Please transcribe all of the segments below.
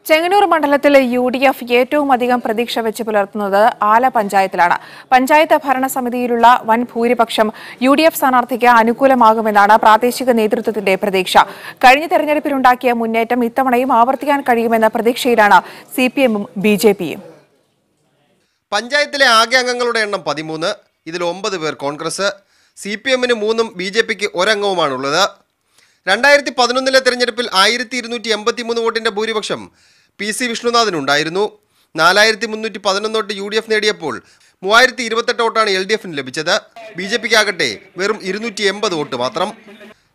ചെങ്ങന്നൂർ മണ്ഡലത്തിലെ UDF ഏറ്റവും അധികം പ്രതീക്ഷ വെച്ച് പുലർത്തുന്നത് ആല പഞ്ചായത്തിലാണ്. പഞ്ചായത്ത് ഭരണസമിതിയിലുള്ള വൻ ഭൂരിപക്ഷം UDF സ്ഥാനാർത്ഥിക്ക് അനുകൂലമാകുമെന്നാണ് പ്രാദേശിക നേതൃത്വത്തിന്റെ പ്രതീക്ഷ. കഴിഞ്ഞ തെരഞ്ഞെടുപ്പിലുണ്ടാക്കിയ മുന്നേറ്റം ഇത്തവണയും ആവർത്തിക്കാൻ കഴിയുമെന്ന പ്രതീക്ഷയിലാണ് CPM-ഉം BJP-യും. പഞ്ചായത്തിലെ ആകെ അംഗങ്ങളുടെ എണ്ണം 13. ഇതിൽ 9 പേർ കോൺഗ്രസ്, CPM-ന് 3-ഉം BJP-ക്ക് 1 അംഗവുമാണുള്ളത്. 2011 തെരഞ്ഞെടുപ്പിൽ 1283 വോട്ടിന്റെ ഭൂരിപക്ഷം PC വിഷ്ണുനാഥിനുണ്ടായിരുന്നു. 4311 വോട്ട് UDF നേടിയപ്പോൾ 3028 വോട്ടാണ് LDF-ന് ലഭിച്ചത്. BJP-ക്കാകട്ടെ വെറും 280 വോട്ട് മാത്രം.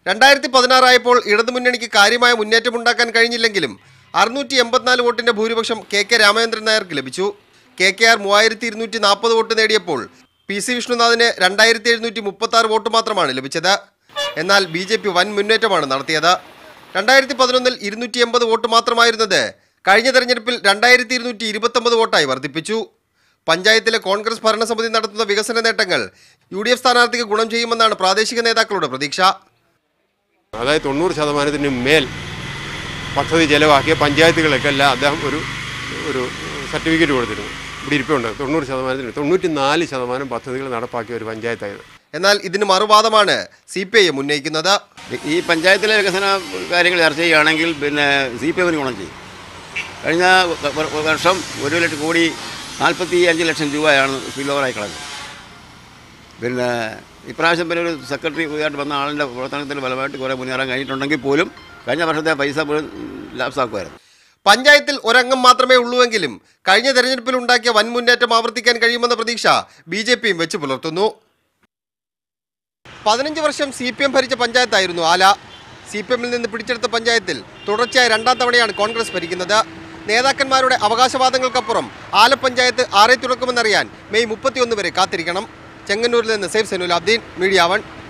2016 ആയപ്പോൾ ഇടതുമുന്നണിക്ക് കാര്യമായ മുന്നേറ്റമുണ്ടാക്കാൻ കഴിഞ്ഞില്ലെങ്കിലും 684 വോട്ടിന്റെ ഭൂരിപക്ഷം KK രാമചന്ദ്രൻ നായർക്ക് ലഭിച്ചു. KKR 3240 വോട്ട് നേടിയപ്പോൾ PC വിഷ്ണുനാഥിന് 2736 വോട്ട് മാത്രമാണ് ലഭിച്ചത്. എന്നാൽ BJP വൻ മുന്നേറ്റമാണ് നടത്തിയത്. 2011 280 വോട്ട് മാത്രമായിരുന്നത് കഴിഞ്ഞ തെരഞ്ഞെടുപ്പിൽ 2229 വോട്ടായി വർദ്ധിപ്പിച്ചു. പഞ്ചായത്തിലെ കോൺഗ്രസ് ഭരണസമിതി നടത്തുന്ന വികസന നേട്ടങ്ങൾ UDF സ്ഥാനാർത്ഥിക്ക് ഗുണം ചെയ്യുമെന്നാണ് പ്രാദേശിക നേതാക്കളുടെ പ്രതീക്ഷ. അതായത് 90% മേൽ പദ്ധതി ചെലവാക്കിയ പഞ്ചായത്തുകൾക്കെല്ലാം അദ്ദേഹം ഒരു സർട്ടിഫിക്കറ്റ് കൊടുത്തിരുന്നു. ഇവിടെ ഇരിപ്പുണ്ട്. 90%, 94% പദ്ധതികൾ നടപ്പാക്കിയ ഒരു പഞ്ചായത്തായിരുന്നു. എന്നാൽ ഇതിന് മറുവാദമാണ് CPM ഉന്നയിക്കുന്നത്. ഈ പഞ്ചായത്തിലെ വികസന കാര്യങ്ങൾ ചർച്ച ചെയ്യുകയാണെങ്കിൽ CPM-ന് ഗുണം ചെയ്യും. കഴിഞ്ഞ വർഷം 1,45 ലക്ഷം രൂപയാണ് സ്പില്ലോവറായി കളഞ്ഞത്. ഇപ്രാവശ്യം ഒരു സെക്രട്ടറി ആയിട്ട് വന്ന ആളിൻ്റെ പ്രവർത്തനത്തിൽ ഫലമായിട്ട് കുറേ മുന്നേറാൻ കഴിഞ്ഞിട്ടുണ്ടെങ്കിൽ പോലും കഴിഞ്ഞ വർഷത്തെ പൈസ പോലും ലാപ്സാക്കുമായിരുന്നു. പഞ്ചായത്തിൽ ഒരംഗം മാത്രമേ ഉള്ളൂവെങ്കിലും കഴിഞ്ഞ തെരഞ്ഞെടുപ്പിൽ ഉണ്ടാക്കിയ വൻ മുന്നേറ്റം ആവർത്തിക്കാൻ കഴിയുമെന്ന പ്രതീക്ഷ BJP-യും വെച്ച് പുലർത്തുന്നു. 15 വർഷം CPM ഭരിച്ച പഞ്ചായത്തായിരുന്നു ആല. CPM-ൽ നിന്ന് പിടിച്ചെടുത്ത പഞ്ചായത്തിൽ തുടർച്ചയായ 2ാം തവണയാണ് കോൺഗ്രസ് ഭരിക്കുന്നത്. നേതാക്കന്മാരുടെ അവകാശവാദങ്ങൾക്കപ്പുറം ആല പഞ്ചായത്ത് ആരെ തുറക്കുമെന്നറിയാൻ മെയ് 31 വരെ കാത്തിരിക്കണം. ചെങ്ങന്നൂരിൽ നിന്ന് സൈഫ് സൈനുലാബ്ദീൻ, മീഡിയ 1.